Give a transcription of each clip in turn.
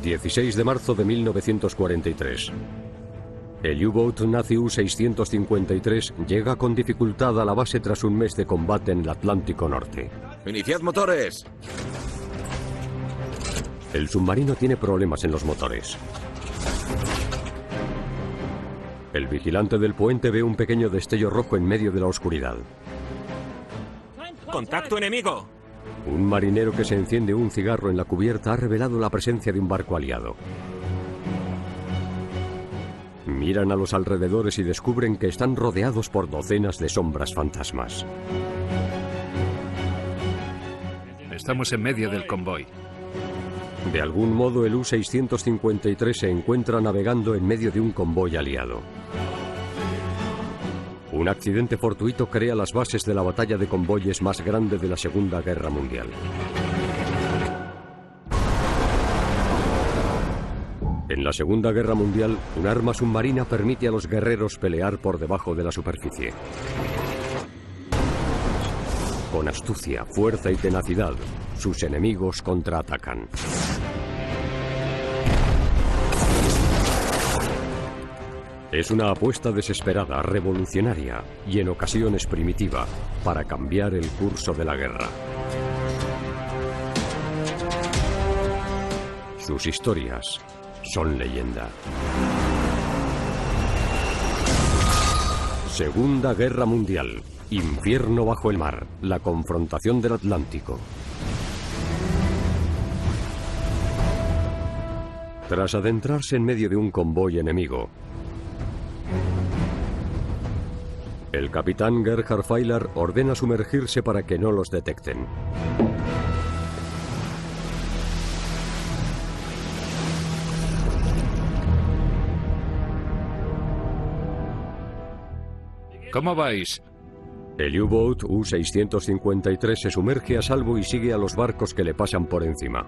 16 de marzo de 1943. El U-Boat nazi U-653 llega con dificultad a la base tras un mes de combate en el Atlántico Norte. ¡Iniciad motores! El submarino tiene problemas en los motores. El vigilante del puente ve un pequeño destello rojo en medio de la oscuridad. ¡Contacto enemigo! Un marinero que se enciende un cigarro en la cubierta ha revelado la presencia de un barco aliado. Miran a los alrededores y descubren que están rodeados por docenas de sombras fantasmas. Estamos en medio del convoy. De algún modo, el U-653 se encuentra navegando en medio de un convoy aliado. Un accidente fortuito crea las bases de la batalla de convoyes más grande de la Segunda Guerra Mundial. En la Segunda Guerra Mundial, un arma submarina permite a los guerreros pelear por debajo de la superficie. Con astucia, fuerza y tenacidad, sus enemigos contraatacan. Es una apuesta desesperada, revolucionaria y en ocasiones primitiva para cambiar el curso de la guerra. Sus historias son leyenda. Segunda Guerra Mundial. Infierno bajo el mar. La confrontación del Atlántico. Tras adentrarse en medio de un convoy enemigo, el capitán Gerhard Feiler ordena sumergirse para que no los detecten. ¿Cómo vais? El U-Boat U-653 se sumerge a salvo y sigue a los barcos que le pasan por encima.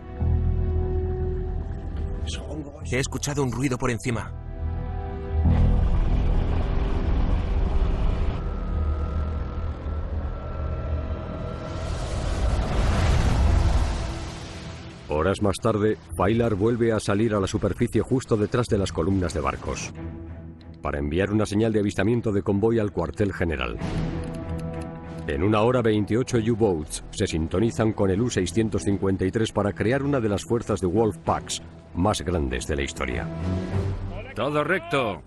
He escuchado un ruido por encima. Horas más tarde, Feiler vuelve a salir a la superficie justo detrás de las columnas de barcos, para enviar una señal de avistamiento de convoy al cuartel general. En 1 hora 28 U-Boats se sintonizan con el U-653 para crear una de las fuerzas de Wolfpacks más grandes de la historia. ¡Todo recto!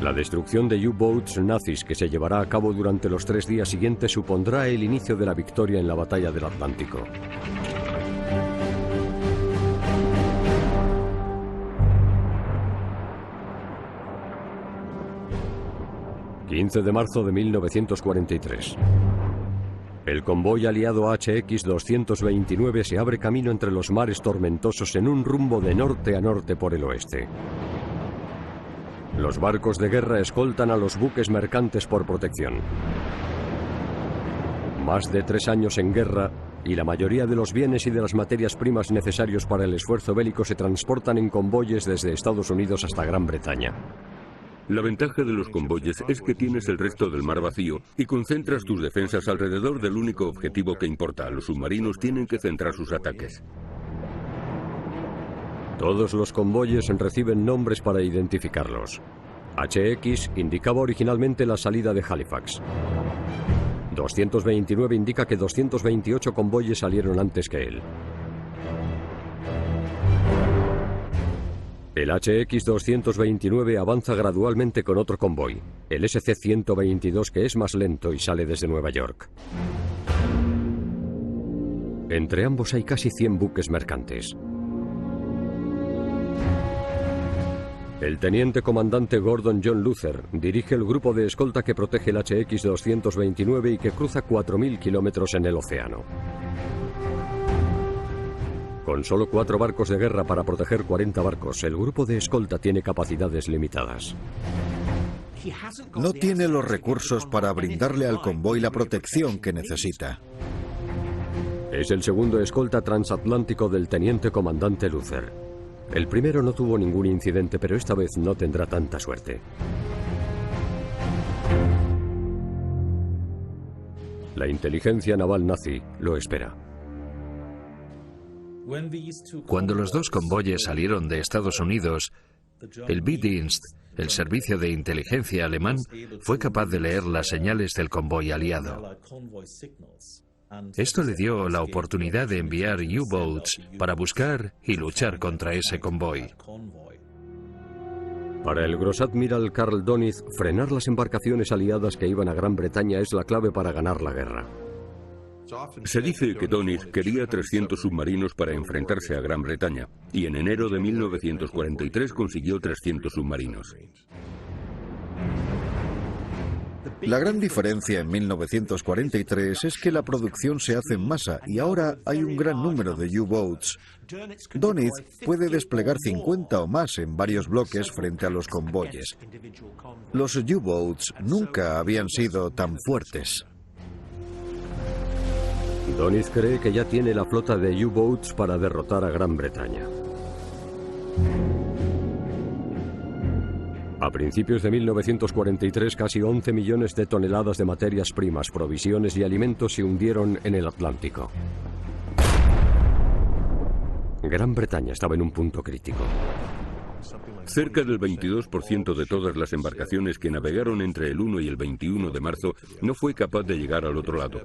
La destrucción de U-Boats nazis que se llevará a cabo durante los 3 días siguientes supondrá el inicio de la victoria en la batalla del Atlántico. ...15 de marzo de 1943... El convoy aliado HX-229 se abre camino entre los mares tormentosos en un rumbo de norte a norte por el oeste. Los barcos de guerra escoltan a los buques mercantes por protección. Más de 3 años en guerra y la mayoría de los bienes y de las materias primas necesarios para el esfuerzo bélico se transportan en convoyes desde Estados Unidos hasta Gran Bretaña. La ventaja de los convoyes es que tienes el resto del mar vacío y concentras tus defensas alrededor del único objetivo que importa. Los submarinos tienen que centrar sus ataques. Todos los convoyes reciben nombres para identificarlos. HX indicaba originalmente la salida de Halifax. 229 indica que 228 convoyes salieron antes que él. El HX-229 avanza gradualmente con otro convoy, el SC-122, que es más lento y sale desde Nueva York. Entre ambos hay casi 100 buques mercantes. El teniente comandante Gordon John Luther dirige el grupo de escolta que protege el HX-229 y que cruza 4.000 kilómetros en el océano. Con solo 4 barcos de guerra para proteger 40 barcos, el grupo de escolta tiene capacidades limitadas. No tiene los recursos para brindarle al convoy la protección que necesita. Es el segundo escolta transatlántico del teniente comandante Luther. El primero no tuvo ningún incidente, pero esta vez no tendrá tanta suerte. La inteligencia naval nazi lo espera. Cuando los dos convoyes salieron de Estados Unidos, el B-Dienst, el servicio de inteligencia alemán, fue capaz de leer las señales del convoy aliado. Esto le dio la oportunidad de enviar U-boats para buscar y luchar contra ese convoy. Para el grosadmiral Karl Dönitz, frenar las embarcaciones aliadas que iban a Gran Bretaña es la clave para ganar la guerra. Se dice que Dönitz quería 300 submarinos para enfrentarse a Gran Bretaña, y en enero de 1943 consiguió 300 submarinos. La gran diferencia en 1943 es que la producción se hace en masa y ahora hay un gran número de U-boats. Dönitz puede desplegar 50 o más en varios bloques frente a los convoyes. Los U-boats nunca habían sido tan fuertes. Dönitz cree que ya tiene la flota de U-boats para derrotar a Gran Bretaña. A principios de 1943, casi 11 millones de toneladas de materias primas, provisiones y alimentos se hundieron en el Atlántico. Gran Bretaña estaba en un punto crítico. Cerca del 22% de todas las embarcaciones que navegaron entre el 1 y el 21 de marzo no fue capaz de llegar al otro lado.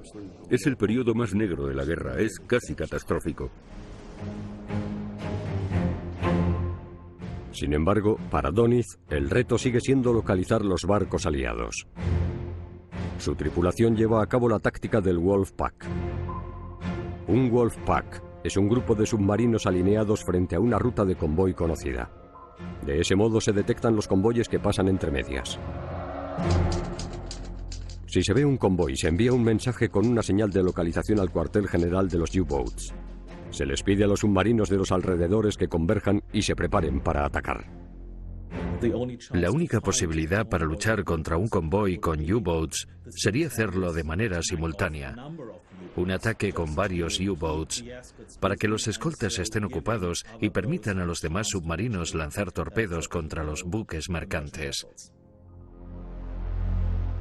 Es el periodo más negro de la guerra, es casi catastrófico. Sin embargo, para Dönitz, el reto sigue siendo localizar los barcos aliados. Su tripulación lleva a cabo la táctica del Wolfpack. Un Wolfpack es un grupo de submarinos alineados frente a una ruta de convoy conocida. De ese modo se detectan los convoyes que pasan entre medias. Si se ve un convoy, se envía un mensaje con una señal de localización al cuartel general de los U-boats. Se les pide a los submarinos de los alrededores que converjan y se preparen para atacar. La única posibilidad para luchar contra un convoy con U-boats sería hacerlo de manera simultánea. Un ataque con varios U-boats para que los escoltas estén ocupados y permitan a los demás submarinos lanzar torpedos contra los buques mercantes.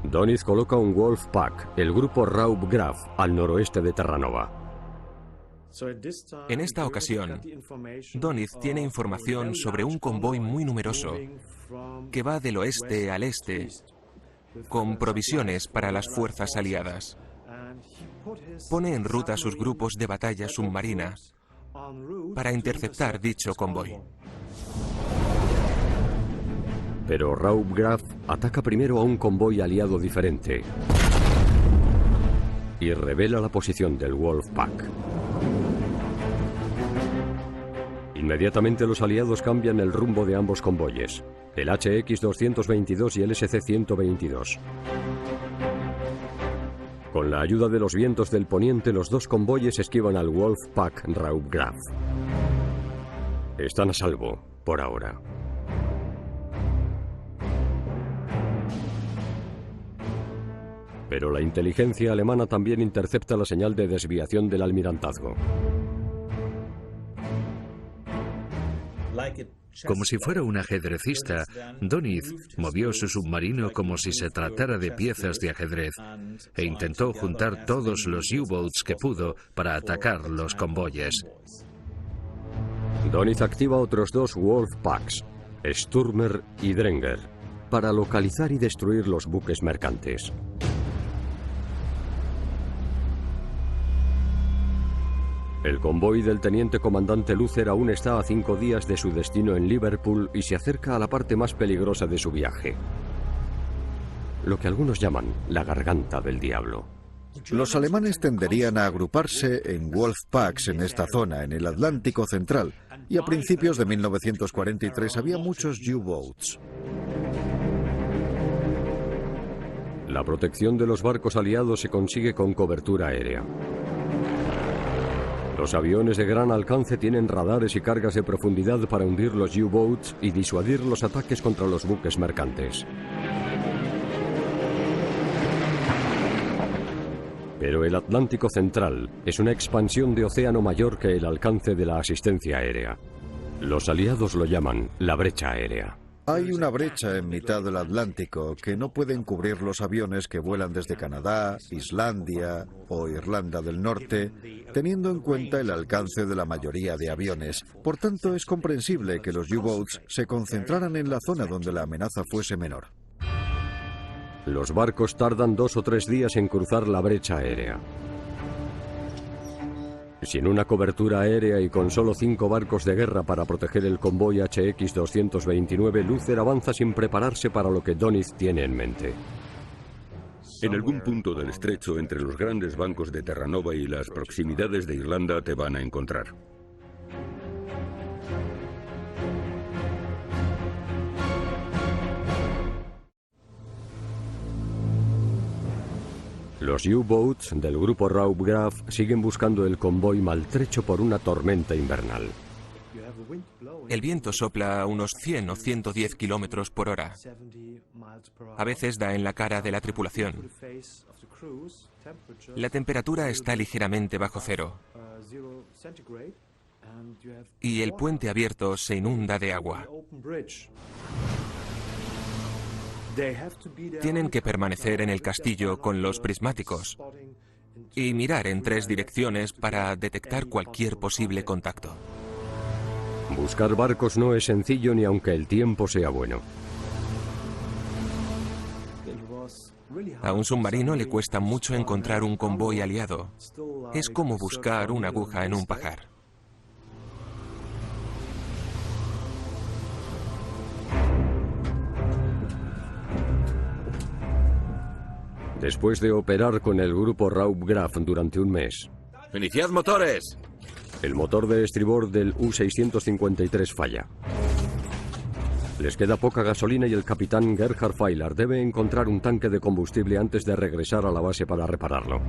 Dönitz coloca un Wolfpack, el grupo Raubgraf, al noroeste de Terranova. En esta ocasión, Dönitz tiene información sobre un convoy muy numeroso que va del oeste al este con provisiones para las fuerzas aliadas. Pone en ruta sus grupos de batalla submarina para interceptar dicho convoy. Pero Raubgraf ataca primero a un convoy aliado diferente y revela la posición del Wolfpack. Inmediatamente los aliados cambian el rumbo de ambos convoyes, el HX-222 y el SC-122. Con la ayuda de los vientos del poniente, los dos convoyes esquivan al Wolfpack Raubgraf. Están a salvo, por ahora. Pero la inteligencia alemana también intercepta la señal de desviación del almirantazgo. Como si fuera un ajedrecista, Dönitz movió su submarino como si se tratara de piezas de ajedrez e intentó juntar todos los U-boats que pudo para atacar los convoyes. Dönitz activa otros dos Wolfpacks, Stürmer y Dränger, para localizar y destruir los buques mercantes. El convoy del teniente comandante Luther aún está a 5 días de su destino en Liverpool y se acerca a la parte más peligrosa de su viaje, lo que algunos llaman la garganta del diablo. Los alemanes tenderían a agruparse en Wolfpacks en esta zona, en el Atlántico Central, y a principios de 1943 había muchos U-boats. La protección de los barcos aliados se consigue con cobertura aérea. Los aviones de gran alcance tienen radares y cargas de profundidad para hundir los U-boats y disuadir los ataques contra los buques mercantes. Pero el Atlántico Central es una expansión de océano mayor que el alcance de la asistencia aérea. Los aliados lo llaman la brecha aérea. Hay una brecha en mitad del Atlántico que no pueden cubrir los aviones que vuelan desde Canadá, Islandia o Irlanda del Norte, teniendo en cuenta el alcance de la mayoría de aviones. Por tanto, es comprensible que los U-Boats se concentraran en la zona donde la amenaza fuese menor. Los barcos tardan 2 o 3 días en cruzar la brecha aérea. Sin una cobertura aérea y con solo 5 barcos de guerra para proteger el convoy HX-229, Luther avanza sin prepararse para lo que Doniz tiene en mente. En algún punto del estrecho entre los grandes bancos de Terranova y las proximidades de Irlanda te van a encontrar. Los U-Boats del grupo Raubgraf siguen buscando el convoy maltrecho por una tormenta invernal. El viento sopla a unos 100 o 110 kilómetros por hora. A veces da en la cara de la tripulación. La temperatura está ligeramente bajo cero. Y el puente abierto se inunda de agua. Tienen que permanecer en el castillo con los prismáticos y mirar en 3 direcciones para detectar cualquier posible contacto. Buscar barcos no es sencillo ni aunque el tiempo sea bueno. A un submarino le cuesta mucho encontrar un convoy aliado. Es como buscar una aguja en un pajar. Después de operar con el grupo Raubgraf durante un mes, ¡Iniciad motores! el motor de estribor del U-653 falla. Les queda poca gasolina y el capitán Gerhard Feiler debe encontrar un tanque de combustible antes de regresar a la base para repararlo.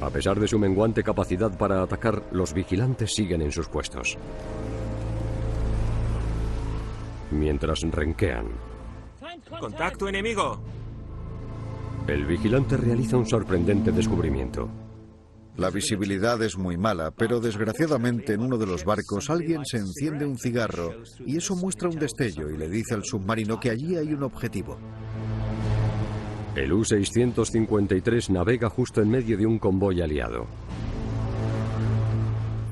A pesar de su menguante capacidad para atacar, los vigilantes siguen en sus puestos. Mientras renquean, ¡Contacto enemigo! el vigilante realiza un sorprendente descubrimiento. La visibilidad es muy mala, pero desgraciadamente en uno de los barcos alguien se enciende un cigarro y eso muestra un destello y le dice al submarino que allí hay un objetivo. El U-653 navega justo en medio de un convoy aliado.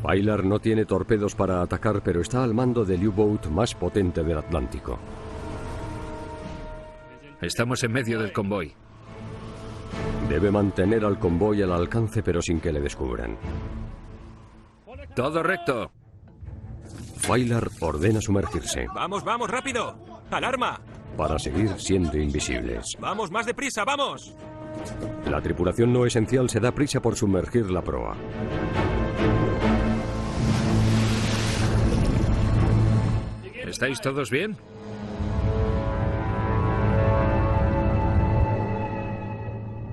Feiler no tiene torpedos para atacar, pero está al mando del U-Boat más potente del Atlántico. Estamos en medio del convoy. Debe mantener al convoy al alcance, pero sin que le descubran. ¡Todo recto! Feiler ordena sumergirse ¡Vamos, vamos, rápido! ¡Alarma! para seguir siendo invisibles. ¡Vamos, más deprisa, vamos! La tripulación no esencial se da prisa por sumergir la proa. ¿Estáis todos bien?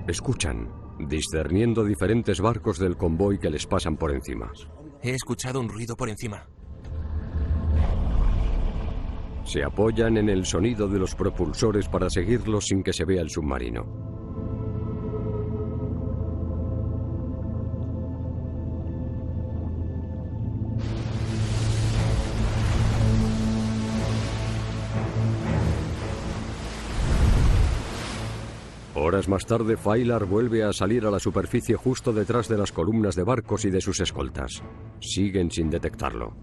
Escuchan, discerniendo diferentes barcos del convoy que les pasan por encima. He escuchado un ruido por encima. Se apoyan en el sonido de los propulsores para seguirlos sin que se vea el submarino. Horas más tarde, Feiler vuelve a salir a la superficie justo detrás de las columnas de barcos y de sus escoltas. Siguen sin detectarlo.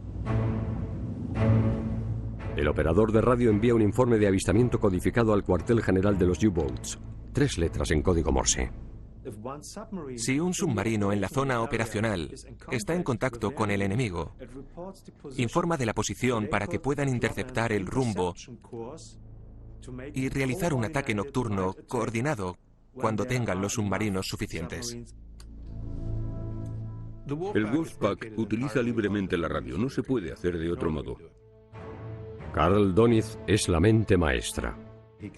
El operador de radio envía un informe de avistamiento codificado al cuartel general de los U-Boats. 3 letras en código Morse. Si un submarino en la zona operacional está en contacto con el enemigo, informa de la posición para que puedan interceptar el rumbo y realizar un ataque nocturno coordinado cuando tengan los submarinos suficientes. El Wolfpack utiliza libremente la radio, no se puede hacer de otro modo. Carl Doniz es la mente maestra.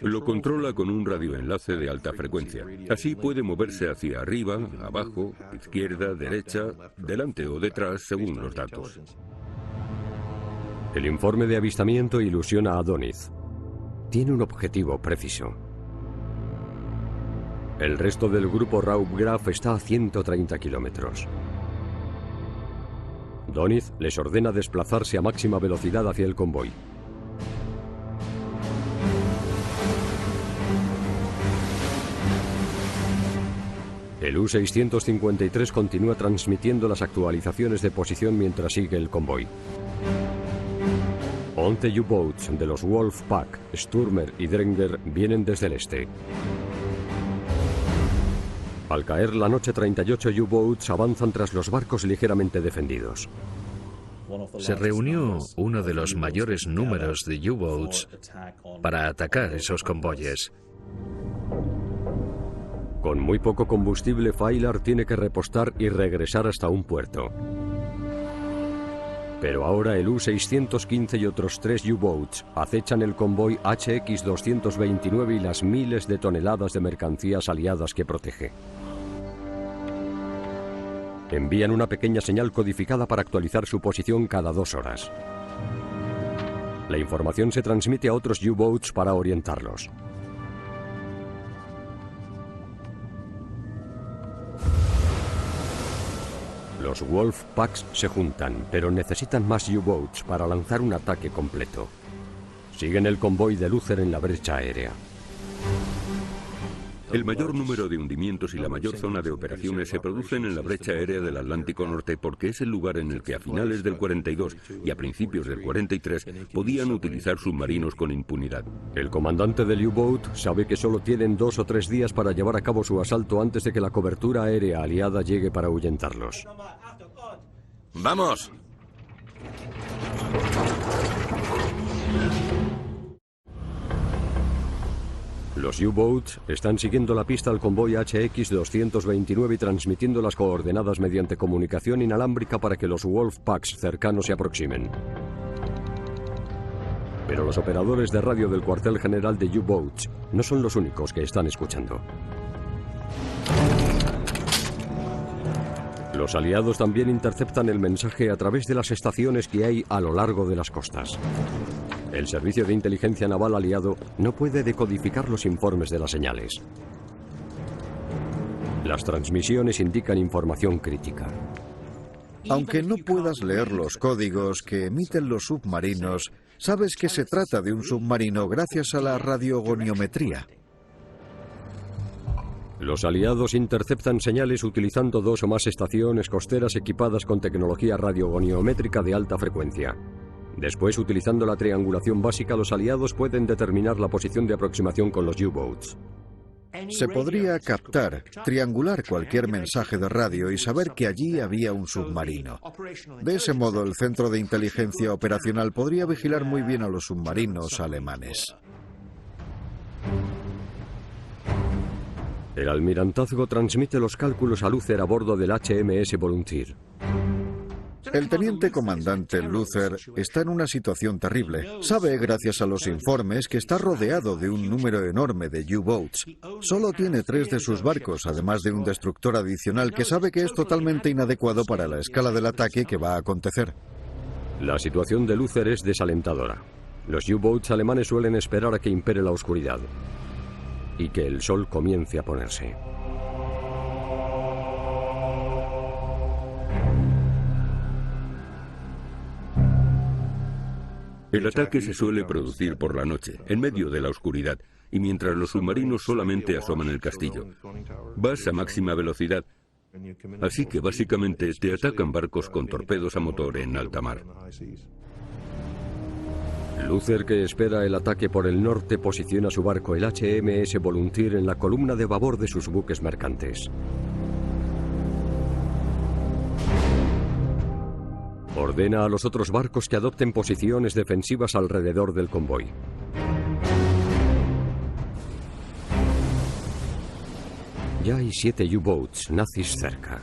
Lo controla con un radioenlace de alta frecuencia. Así puede moverse hacia arriba, abajo, izquierda, derecha, delante o detrás según los datos. El informe de avistamiento ilusiona a Doniz. Tiene un objetivo preciso. El resto del grupo Raubgraf está a 130 kilómetros. Doniz les ordena desplazarse a máxima velocidad hacia el convoy. El U-653 continúa transmitiendo las actualizaciones de posición mientras sigue el convoy. 11 U-boats de los Wolfpack, Stürmer y Drenger vienen desde el este. Al caer la noche, 38 U-boats avanzan tras los barcos ligeramente defendidos. Se reunió uno de los mayores números de U-boats para atacar esos convoyes. Con muy poco combustible, Faylar tiene que repostar y regresar hasta un puerto. Pero ahora el U-615 y otros 3 U-boats acechan el convoy HX-229 y las miles de toneladas de mercancías aliadas que protege. Envían una pequeña señal codificada para actualizar su posición cada 2 horas. La información se transmite a otros U-boats para orientarlos. Los Wolfpacks se juntan, pero necesitan más U-boats para lanzar un ataque completo. Siguen el convoy de Luther en la brecha aérea. El mayor número de hundimientos y la mayor zona de operaciones se producen en la brecha aérea del Atlántico Norte porque es el lugar en el que a finales del 42 y a principios del 43 podían utilizar submarinos con impunidad. El comandante del U-boat sabe que solo tienen 2 o 3 días para llevar a cabo su asalto antes de que la cobertura aérea aliada llegue para ahuyentarlos. ¡Vamos! Los U-boats están siguiendo la pista al convoy HX-229 y transmitiendo las coordenadas mediante comunicación inalámbrica para que los Wolfpacks cercanos se aproximen. Pero los operadores de radio del cuartel general de U-boats no son los únicos que están escuchando. Los aliados también interceptan el mensaje a través de las estaciones que hay a lo largo de las costas. El servicio de inteligencia naval aliado no puede decodificar los informes de las señales. Las transmisiones indican información crítica. Aunque no puedas leer los códigos que emiten los submarinos, sabes que se trata de un submarino gracias a la radiogoniometría. Los aliados interceptan señales utilizando 2 o más estaciones costeras equipadas con tecnología radiogoniométrica de alta frecuencia. Después, utilizando la triangulación básica, los aliados pueden determinar la posición de aproximación con los U-boats. Se podría captar, triangular cualquier mensaje de radio y saber que allí había un submarino. De ese modo, el Centro de Inteligencia Operacional podría vigilar muy bien a los submarinos alemanes. El almirantazgo transmite los cálculos a Luther a bordo del HMS Volunteer. El teniente comandante Luther está en una situación terrible. Sabe, gracias a los informes, que está rodeado de un número enorme de U-boats. Solo tiene 3 de sus barcos, además de un destructor adicional que sabe que es totalmente inadecuado para la escala del ataque que va a acontecer. La situación de Luther es desalentadora. Los U-boats alemanes suelen esperar a que impere la oscuridad y que el sol comience a ponerse. El ataque se suele producir por la noche, en medio de la oscuridad, y mientras los submarinos solamente asoman el castillo. Vas a máxima velocidad, así que básicamente te atacan barcos con torpedos a motor en alta mar. Luther, que espera el ataque por el norte, posiciona su barco, el HMS Volunteer, en la columna de babor de sus buques mercantes. Ordena a los otros barcos que adopten posiciones defensivas alrededor del convoy. Ya hay 7 U-boats nazis cerca.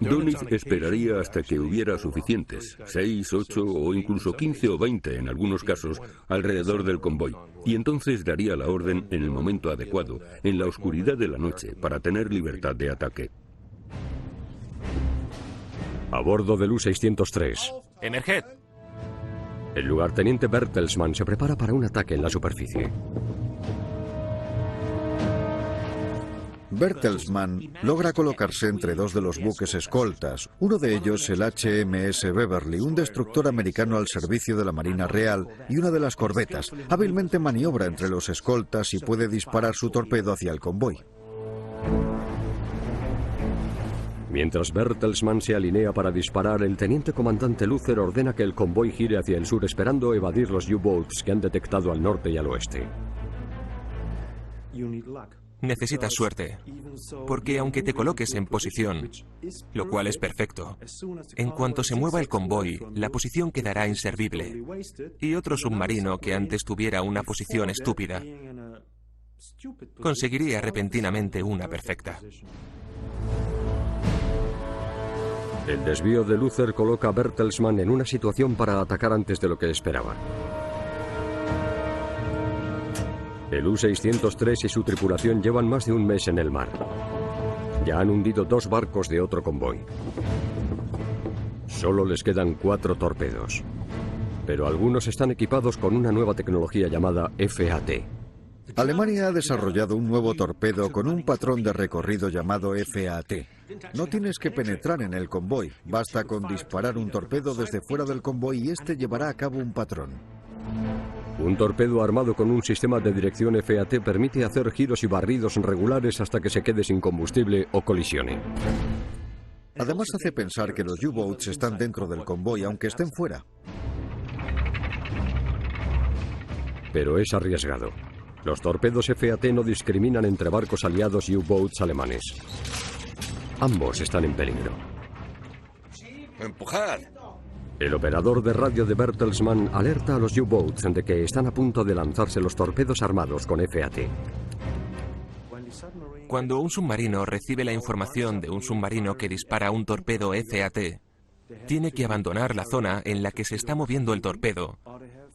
Doniz esperaría hasta que hubiera suficientes, 6, 8 o incluso 15 o 20 en algunos casos, alrededor del convoy, y entonces daría la orden en el momento adecuado, en la oscuridad de la noche, para tener libertad de ataque. A bordo del U-603. ¡Emerged! El lugarteniente Bertelsmann se prepara para un ataque en la superficie. Bertelsmann logra colocarse entre dos de los buques escoltas, uno de ellos el HMS Beverly, un destructor americano al servicio de la Marina Real, y una de las corbetas. Hábilmente maniobra entre los escoltas y puede disparar su torpedo hacia el convoy. Mientras Bertelsmann se alinea para disparar, el teniente comandante Luther ordena que el convoy gire hacia el sur, esperando evadir los U-Boats que han detectado al norte y al oeste. Necesitas suerte, porque aunque te coloques en posición, lo cual es perfecto, en cuanto se mueva el convoy, la posición quedará inservible, y otro submarino que antes tuviera una posición estúpida conseguiría repentinamente una perfecta. El desvío de Luther coloca a Bertelsmann en una situación para atacar antes de lo que esperaba. El U-603 y su tripulación llevan más de un mes en el mar. Ya han hundido 2 barcos de otro convoy. Solo les quedan 4 torpedos. Pero algunos están equipados con una nueva tecnología llamada FAT. Alemania ha desarrollado un nuevo torpedo con un patrón de recorrido llamado FAT. No tienes que penetrar en el convoy, basta con disparar un torpedo desde fuera del convoy y este llevará a cabo un patrón. Un torpedo armado con un sistema de dirección FAT permite hacer giros y barridos regulares hasta que se quede sin combustible o colisione. Además hace pensar que los U-Boats están dentro del convoy, aunque estén fuera. Pero es arriesgado. Los torpedos FAT no discriminan entre barcos aliados y U-Boats alemanes. Ambos están en peligro. ¡Empujad! El operador de radio de Bertelsmann alerta a los U-Boats de que están a punto de lanzarse los torpedos armados con FAT. Cuando un submarino recibe la información de un submarino que dispara un torpedo FAT, tiene que abandonar la zona en la que se está moviendo el torpedo,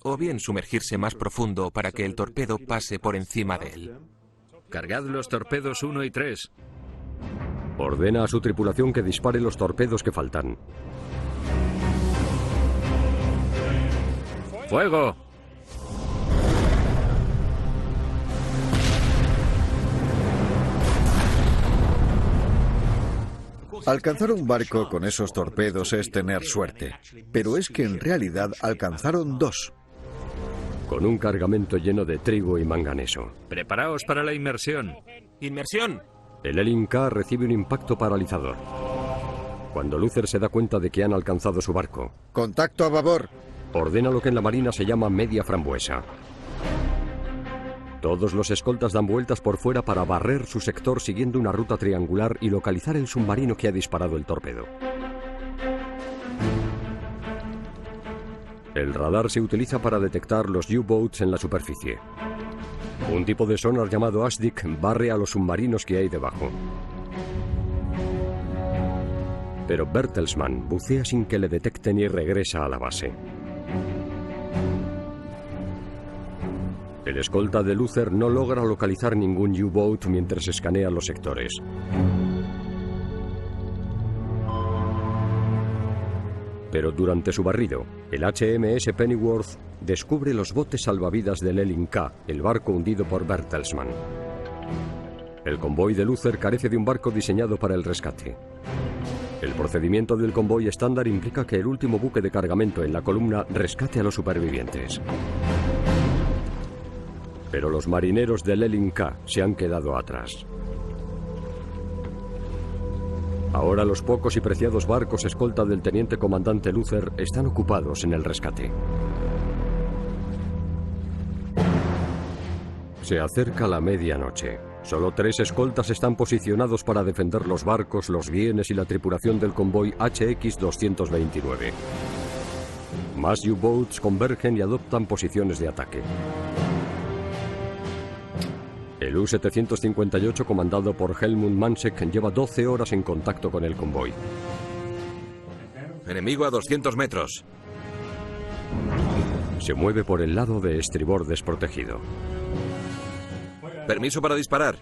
o bien sumergirse más profundo para que el torpedo pase por encima de él. Cargad los torpedos 1 y 3. Ordena a su tripulación que dispare los torpedos que faltan. ¡Fuego! Alcanzar un barco con esos torpedos es tener suerte, pero es que en realidad alcanzaron 2. Con un cargamento lleno de trigo y manganeso. Preparaos para la inmersión. ¡Inmersión! El Elin K recibe un impacto paralizador. Cuando Luther se da cuenta de que han alcanzado su barco, ¡Contacto a babor! ordena lo que en la marina se llama media frambuesa. Todos los escoltas dan vueltas por fuera para barrer su sector siguiendo una ruta triangular y localizar el submarino que ha disparado el torpedo. El radar se utiliza para detectar los U-Boats en la superficie. Un tipo de sonar llamado ASDIC barre a los submarinos que hay debajo. Pero Bertelsmann bucea sin que le detecten y regresa a la base. El escolta de Luther no logra localizar ningún U-Boat mientras escanea los sectores. Pero durante su barrido, el HMS Pennyworth descubre los botes salvavidas del Elin K, el barco hundido por Bertelsmann. El convoy de Luther carece de un barco diseñado para el rescate. El procedimiento del convoy estándar implica que el último buque de cargamento en la columna rescate a los supervivientes. Pero los marineros del Elin K se han quedado atrás. Ahora los pocos y preciados barcos escolta del teniente comandante Luther están ocupados en el rescate. Se acerca la medianoche. Solo 3 escoltas están posicionados para defender los barcos, los bienes y la tripulación del convoy HX-229. Más U-Boats convergen y adoptan posiciones de ataque. El U-758, comandado por Helmut Mansek, lleva 12 horas en contacto con el convoy. Enemigo a 200 metros. Se mueve por el lado de estribor desprotegido. Permiso para disparar.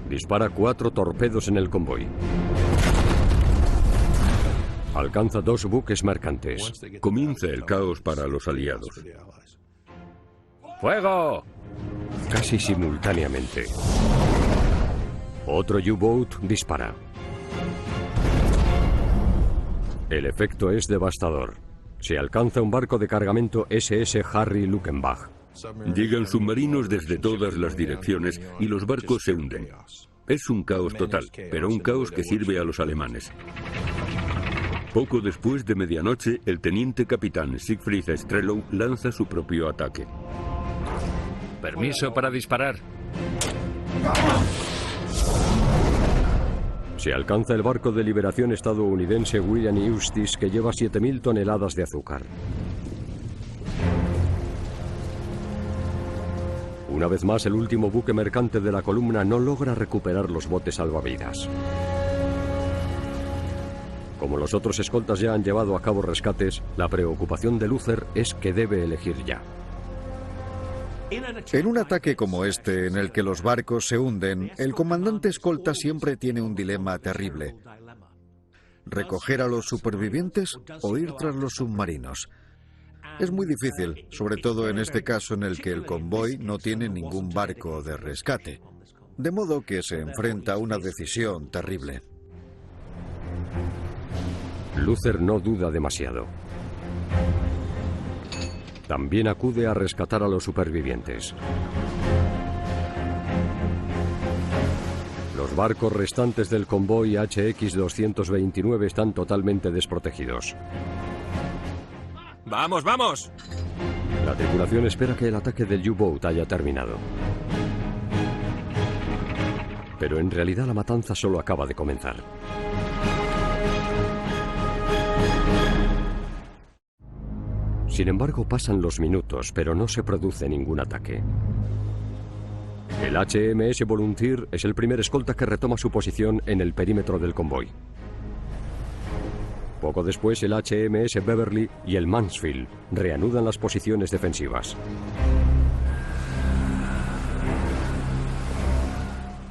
Dispara 4 torpedos en el convoy. Alcanza 2 buques mercantes. Comienza el caos para los aliados. ¡Fuego! casi simultáneamente. Otro U-Boat dispara. El efecto es devastador. Se alcanza un barco de cargamento SS Harry Luckenbach. Llegan submarinos desde todas las direcciones y los barcos se hunden. Es un caos total, pero un caos que sirve a los alemanes. Poco después de medianoche, el teniente capitán Siegfried Strelow lanza su propio ataque. Permiso para disparar. Se alcanza el barco de liberación estadounidense William Eustis, que lleva 7.000 toneladas de azúcar. Una vez más, el último buque mercante de la columna no logra recuperar los botes salvavidas. Como los otros escoltas ya han llevado a cabo rescates, la preocupación de Luther es que debe elegir ya. En un ataque como este, en el que los barcos se hunden, el comandante escolta siempre tiene un dilema terrible: recoger a los supervivientes o ir tras los submarinos. Es muy difícil, sobre todo en este caso en el que el convoy no tiene ningún barco de rescate, de modo que se enfrenta a una decisión terrible. Luther no duda demasiado. También acude a rescatar a los supervivientes. Los barcos restantes del convoy HX-229 están totalmente desprotegidos. ¡Vamos, vamos! La tripulación espera que el ataque del U-Boat haya terminado. Pero en realidad la matanza solo acaba de comenzar. Sin embargo, pasan los minutos, pero no se produce ningún ataque. El HMS Volunteer es el primer escolta que retoma su posición en el perímetro del convoy. Poco después, el HMS Beverly y el Mansfield reanudan las posiciones defensivas.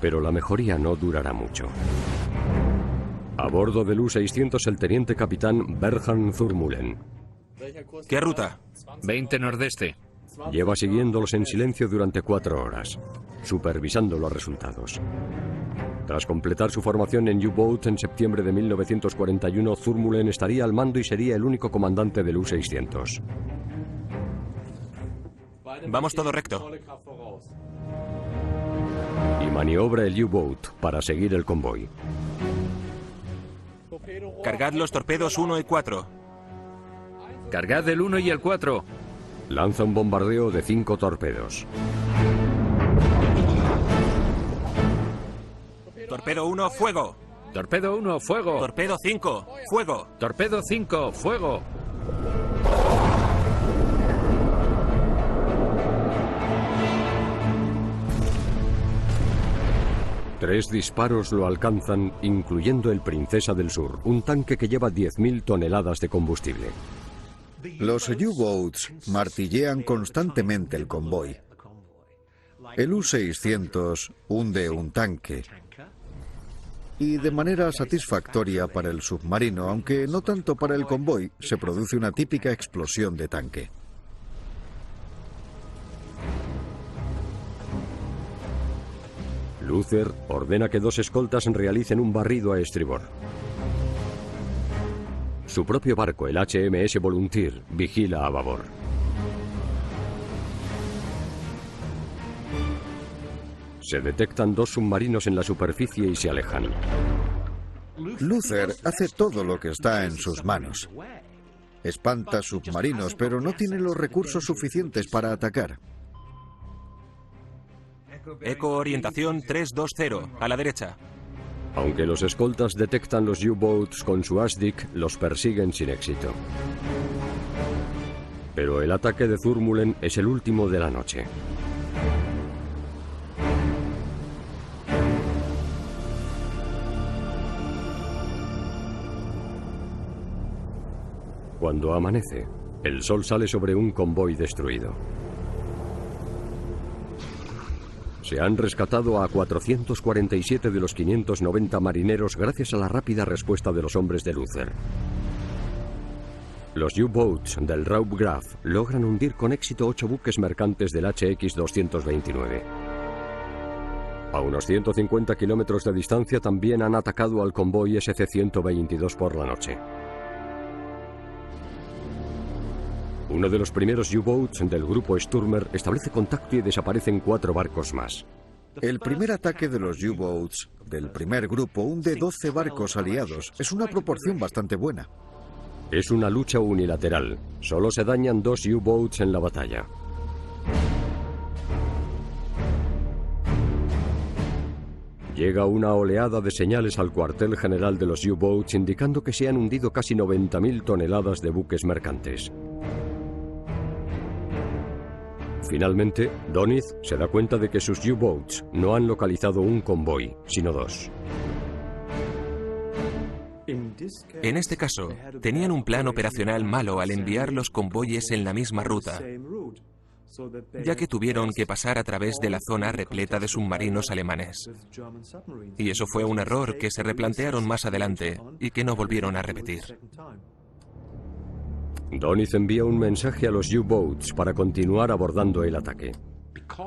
Pero la mejoría no durará mucho. A bordo del U-600, el teniente capitán Bernhard Thurmulen. ¿Qué ruta? 20 nordeste. Lleva siguiéndolos en silencio durante 4 horas, supervisando los resultados. Tras completar su formación en U-Boat en septiembre de 1941, Thurmulen estaría al mando y sería el único comandante del U-600. Vamos todo recto. Y maniobra el U-Boat para seguir el convoy. Cargad los torpedos 1 y 4. Cargad el 1 y el 4. Lanza un bombardeo de 5 torpedos. Torpedo 1, fuego. Torpedo 1, fuego. Torpedo 5, fuego. Torpedo 5, fuego. Tres disparos lo alcanzan, incluyendo el Princesa del Sur, un tanque que lleva 10.000 toneladas de combustible. Los U-Boats martillean constantemente el convoy. El U-600 hunde un tanque. Y de manera satisfactoria para el submarino, aunque no tanto para el convoy, se produce una típica explosión de tanque. Luther ordena que 2 escoltas realicen un barrido a estribor. Su propio barco, el HMS Volunteer, vigila a babor. Se detectan 2 submarinos en la superficie y se alejan. Luther hace todo lo que está en sus manos. Espanta submarinos, pero no tiene los recursos suficientes para atacar. Eco orientación 320, a la derecha. Aunque los escoltas detectan los U-Boats con su ASDIC, los persiguen sin éxito. Pero el ataque de Thurmulen es el último de la noche. Cuando amanece, el sol sale sobre un convoy destruido. Se han rescatado a 447 de los 590 marineros gracias a la rápida respuesta de los hombres de Luther. Los U-Boats del Raub Graf logran hundir con éxito 8 buques mercantes del HX-229. A unos 150 kilómetros de distancia también han atacado al convoy SC-122 por la noche. Uno de los primeros U-Boats del grupo Stürmer establece contacto y desaparecen 4 barcos más. El primer ataque de los U-Boats del primer grupo hunde 12 barcos aliados. Es una proporción bastante buena. Es una lucha unilateral. Solo se dañan 2 U-Boats en la batalla. Llega una oleada de señales al cuartel general de los U-Boats indicando que se han hundido casi 90.000 toneladas de buques mercantes. Finalmente, Doniz se da cuenta de que sus U-Boats no han localizado un convoy, sino 2. En este caso, tenían un plan operacional malo al enviar los convoyes en la misma ruta, ya que tuvieron que pasar a través de la zona repleta de submarinos alemanes. Y eso fue un error que se replantearon más adelante y que no volvieron a repetir. Doniz envía un mensaje a los U-Boats para continuar abordando el ataque.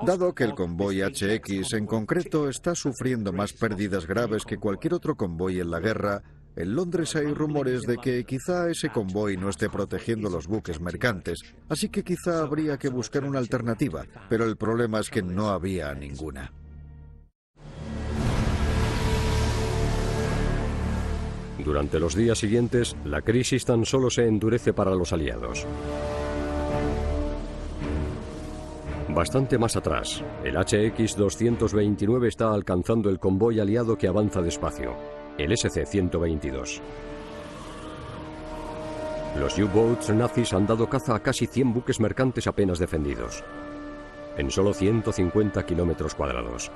Dado que el convoy HX en concreto está sufriendo más pérdidas graves que cualquier otro convoy en la guerra, en Londres hay rumores de que quizá ese convoy no esté protegiendo los buques mercantes, así que quizá habría que buscar una alternativa, pero el problema es que no había ninguna. Durante los días siguientes, la crisis tan solo se endurece para los aliados. Bastante más atrás, el HX-229 está alcanzando el convoy aliado que avanza despacio, el SC-122. Los U-Boats nazis han dado caza a casi 100 buques mercantes apenas defendidos, en solo 150 kilómetros cuadrados.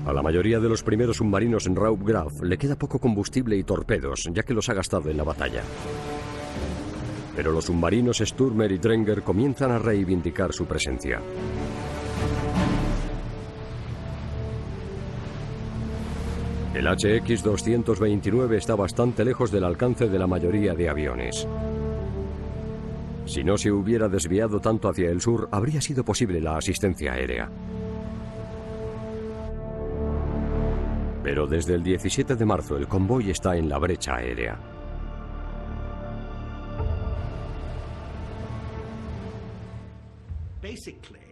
A la mayoría de los primeros submarinos en Raub Graf le queda poco combustible y torpedos, ya que los ha gastado en la batalla. Pero los submarinos Stürmer y Dränger comienzan a reivindicar su presencia. El HX-229 está bastante lejos del alcance de la mayoría de aviones. Si no se hubiera desviado tanto hacia el sur, habría sido posible la asistencia aérea. Pero desde el 17 de marzo el convoy está en la brecha aérea.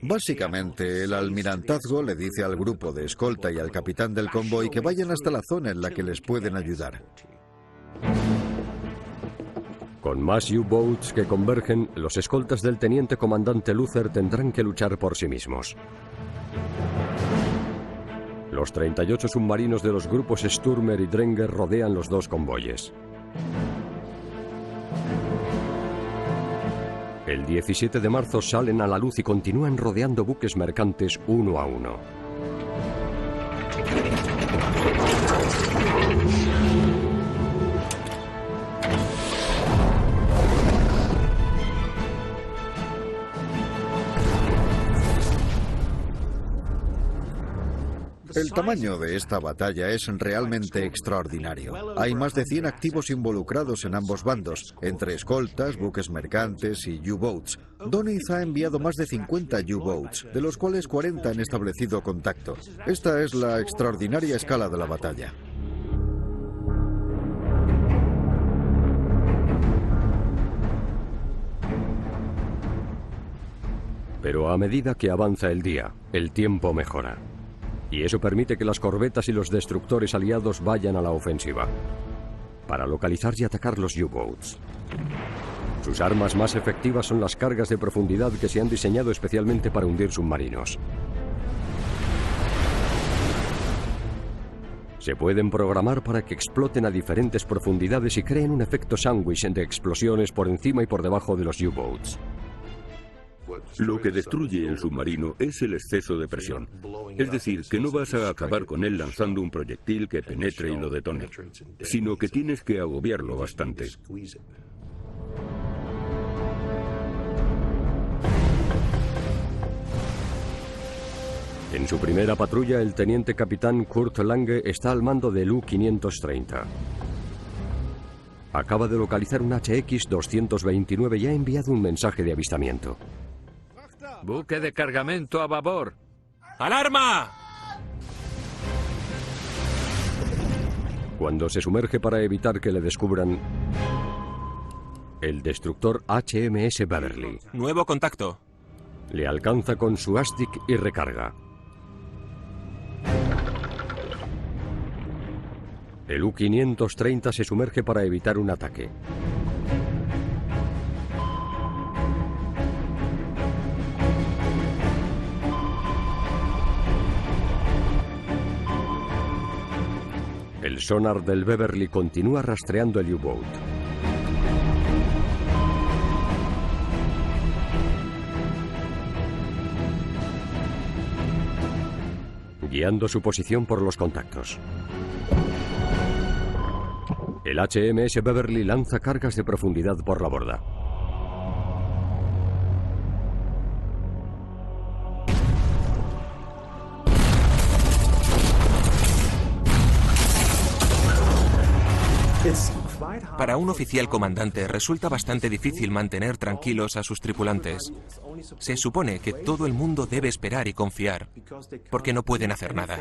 Básicamente, el almirantazgo le dice al grupo de escolta y al capitán del convoy que vayan hasta la zona en la que les pueden ayudar. Con más U-Boats que convergen, los escoltas del teniente comandante Luther tendrán que luchar por sí mismos. Los 38 submarinos de los grupos Stürmer y Dränger rodean los 2 convoyes. El 17 de marzo salen a la luz y continúan rodeando buques mercantes uno a uno. El tamaño de esta batalla es realmente extraordinario. Hay más de 100 activos involucrados en ambos bandos, entre escoltas, buques mercantes y U-Boats. Doniz ha enviado más de 50 U-Boats, de los cuales 40 han establecido contacto. Esta es la extraordinaria escala de la batalla. Pero a medida que avanza el día, el tiempo mejora. Y eso permite que las corbetas y los destructores aliados vayan a la ofensiva, para localizar y atacar los U-Boats. Sus armas más efectivas son las cargas de profundidad que se han diseñado especialmente para hundir submarinos. Se pueden programar para que exploten a diferentes profundidades y creen un efecto sándwich de explosiones por encima y por debajo de los U-Boats. Lo que destruye el submarino es el exceso de presión. Es decir, que no vas a acabar con él lanzando un proyectil que penetre y lo detone, sino que tienes que agobiarlo bastante. En su primera patrulla, el teniente capitán Kurt Lange está al mando del U-530. Acaba de localizar un HX-229 y ha enviado un mensaje de avistamiento. Buque de cargamento a babor. ¡Alarma! Cuando se sumerge para evitar que le descubran, el destructor HMS Beverly Nuevo contacto. le alcanza con su ASDIC y recarga. El U-530 se sumerge para evitar un ataque. El sonar del Beverly continúa rastreando el U-Boat. Guiando su posición por los contactos. El HMS Beverly lanza cargas de profundidad por la borda. Para un oficial comandante resulta bastante difícil mantener tranquilos a sus tripulantes. Se supone que todo el mundo debe esperar y confiar, porque no pueden hacer nada.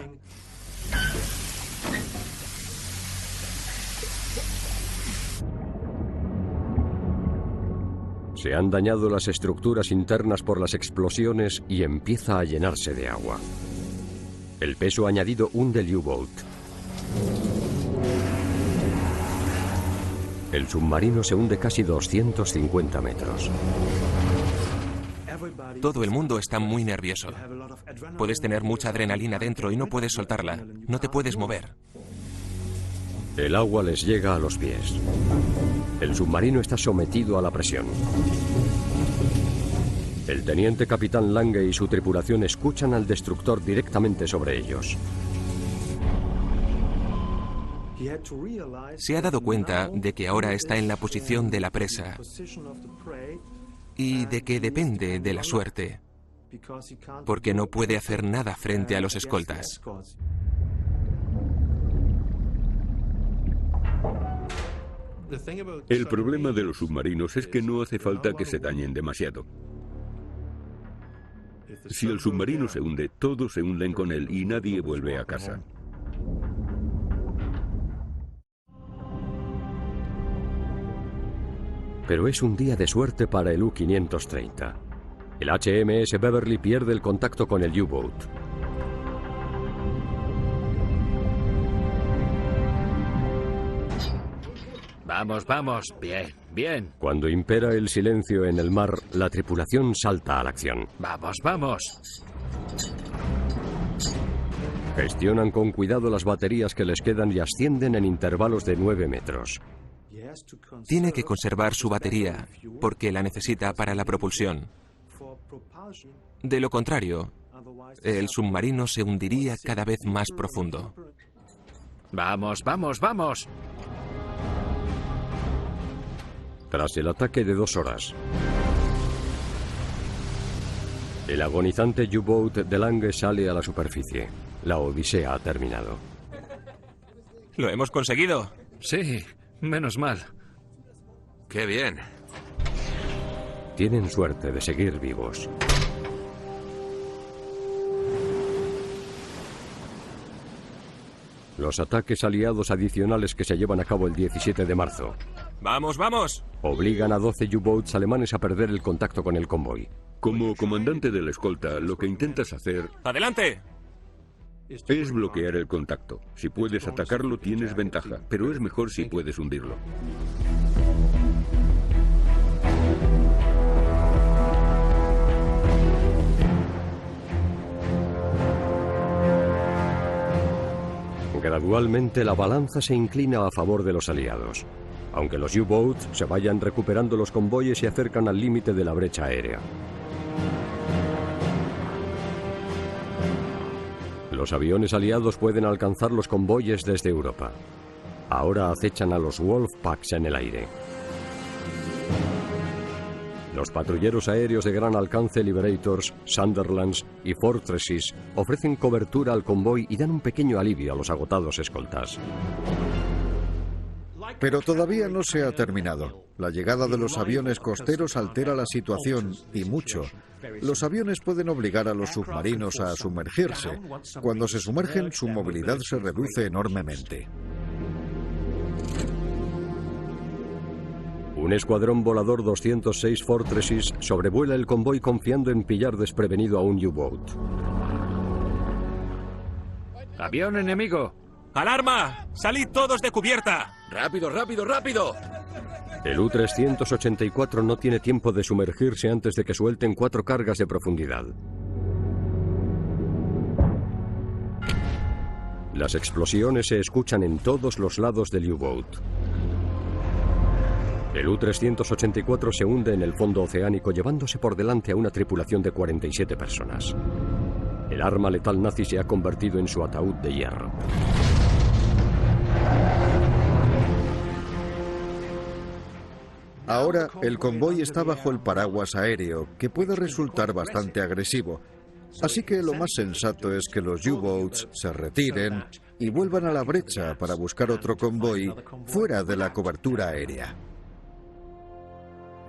Se han dañado las estructuras internas por las explosiones y empieza a llenarse de agua. El peso añadido hunde el U-Boat. El submarino se hunde casi 250 metros. Todo el mundo está muy nervioso. Puedes tener mucha adrenalina dentro y no puedes soltarla. No te puedes mover. El agua les llega a los pies. El submarino está sometido a la presión. El teniente capitán Lange y su tripulación escuchan al destructor directamente sobre ellos. Se ha dado cuenta de que ahora está en la posición de la presa y de que depende de la suerte, porque no puede hacer nada frente a los escoltas. El problema de los submarinos es que no hace falta que se dañen demasiado. Si el submarino se hunde, todos se hunden con él y nadie vuelve a casa. Pero es un día de suerte para el U-530. El HMS Beverly pierde el contacto con el U-Boat. Vamos, vamos. Bien, bien. Cuando impera el silencio en el mar, la tripulación salta a la acción. Vamos, vamos. Gestionan con cuidado las baterías que les quedan y ascienden en intervalos de 9 metros. Tiene que conservar su batería, porque la necesita para la propulsión. De lo contrario, el submarino se hundiría cada vez más profundo. Vamos, vamos, vamos. Tras el ataque de 2 horas, el agonizante U-Boat de Lange sale a la superficie. La odisea ha terminado. ¡Lo hemos conseguido! Sí, menos mal. ¡Qué bien! Tienen suerte de seguir vivos. Los ataques aliados adicionales que se llevan a cabo el 17 de marzo ¡Vamos, vamos! obligan a 12 U-Boats alemanes a perder el contacto con el convoy. Como comandante de la escolta, lo que intentas hacer ¡Adelante! es bloquear el contacto. Si puedes atacarlo, tienes ventaja, pero es mejor si puedes hundirlo. Gradualmente la balanza se inclina a favor de los aliados. Aunque los U-Boats se vayan recuperando, los convoyes se acercan al límite de la brecha aérea. Los aviones aliados pueden alcanzar los convoyes desde Europa. Ahora acechan a los Wolfpacks en el aire. Los patrulleros aéreos de gran alcance Liberators, Sunderlands y Fortresses ofrecen cobertura al convoy y dan un pequeño alivio a los agotados escoltas. Pero todavía no se ha terminado. La llegada de los aviones costeros altera la situación, y mucho. Los aviones pueden obligar a los submarinos a sumergirse. Cuando se sumergen, su movilidad se reduce enormemente. Un escuadrón volador 206 Fortresses sobrevuela el convoy confiando en pillar desprevenido a un U-Boat. ¡Avión enemigo! ¡Alarma! ¡Salid todos de cubierta! ¡Rápido, rápido, rápido! El U-384 no tiene tiempo de sumergirse antes de que suelten 4 cargas de profundidad. Las explosiones se escuchan en todos los lados del U-Boat. El U-384 se hunde en el fondo oceánico llevándose por delante a una tripulación de 47 personas. El arma letal nazi se ha convertido en su ataúd de hierro. Ahora, el convoy está bajo el paraguas aéreo, que puede resultar bastante agresivo. Así que lo más sensato es que los U-Boats se retiren y vuelvan a la brecha para buscar otro convoy fuera de la cobertura aérea.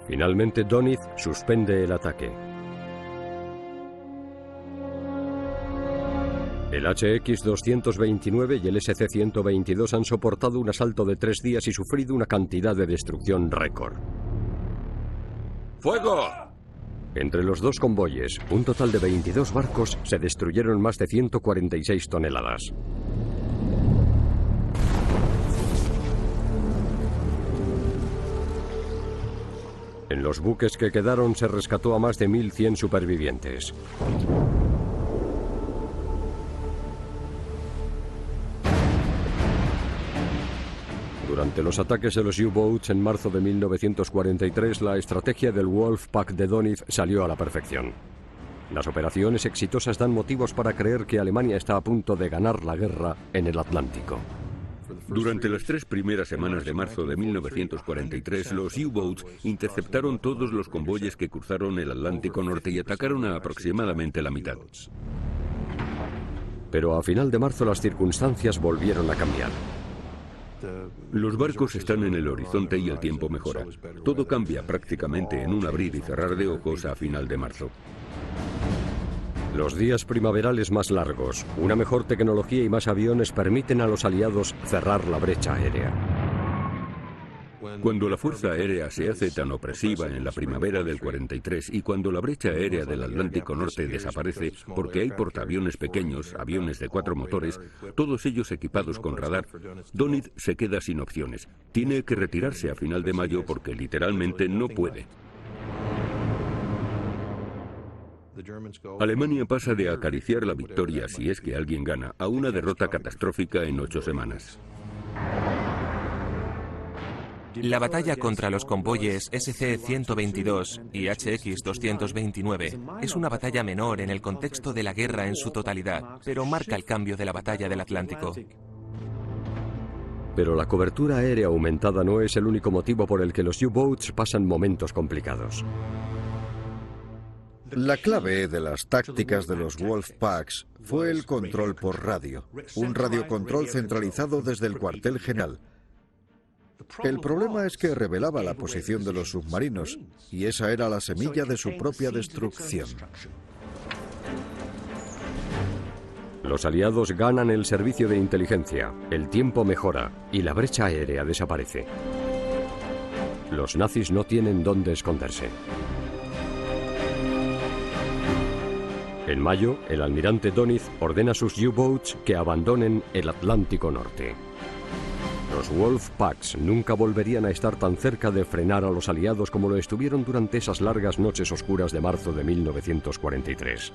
Finalmente, Doniz suspende el ataque. El HX-229 y el SC-122 han soportado un asalto de 3 días y sufrido una cantidad de destrucción récord. ¡Fuego! Entre los dos convoyes, un total de 22 barcos, se destruyeron más de 146 toneladas. En los buques que quedaron se rescató a más de 1.100 supervivientes. Durante los ataques de los U-Boats en marzo de 1943, la estrategia del Wolfpack de Doniz salió a la perfección. Las operaciones exitosas dan motivos para creer que Alemania está a punto de ganar la guerra en el Atlántico. Durante las 3 primeras semanas de marzo de 1943, los U-Boats interceptaron todos los convoyes que cruzaron el Atlántico Norte y atacaron a aproximadamente la mitad. Pero a final de marzo las circunstancias volvieron a cambiar. Los barcos están en el horizonte y el tiempo mejora. Todo cambia prácticamente en un abrir y cerrar de ojos a final de marzo. Los días primaverales más largos, una mejor tecnología y más aviones permiten a los aliados cerrar la brecha aérea. Cuando la fuerza aérea se hace tan opresiva en la primavera del 43 y cuando la brecha aérea del Atlántico Norte desaparece porque hay portaaviones pequeños, aviones de 4 motores, todos ellos equipados con radar, Doniz se queda sin opciones. Tiene que retirarse a final de mayo porque literalmente no puede. Alemania pasa de acariciar la victoria, si es que alguien gana, a una derrota catastrófica en 8 semanas. La batalla contra los convoyes SC-122 y HX-229 es una batalla menor en el contexto de la guerra en su totalidad, pero marca el cambio de la batalla del Atlántico. Pero la cobertura aérea aumentada no es el único motivo por el que los U-Boats pasan momentos complicados. La clave de las tácticas de los Wolfpacks fue el control por radio, un radiocontrol centralizado desde el cuartel general. El problema es que revelaba la posición de los submarinos, y esa era la semilla de su propia destrucción. Los aliados ganan el servicio de inteligencia, el tiempo mejora y la brecha aérea desaparece. Los nazis no tienen dónde esconderse. En mayo, el almirante Doniz ordena a sus U-Boats que abandonen el Atlántico Norte. Los Wolfpacks nunca volverían a estar tan cerca de frenar a los aliados como lo estuvieron durante esas largas noches oscuras de marzo de 1943.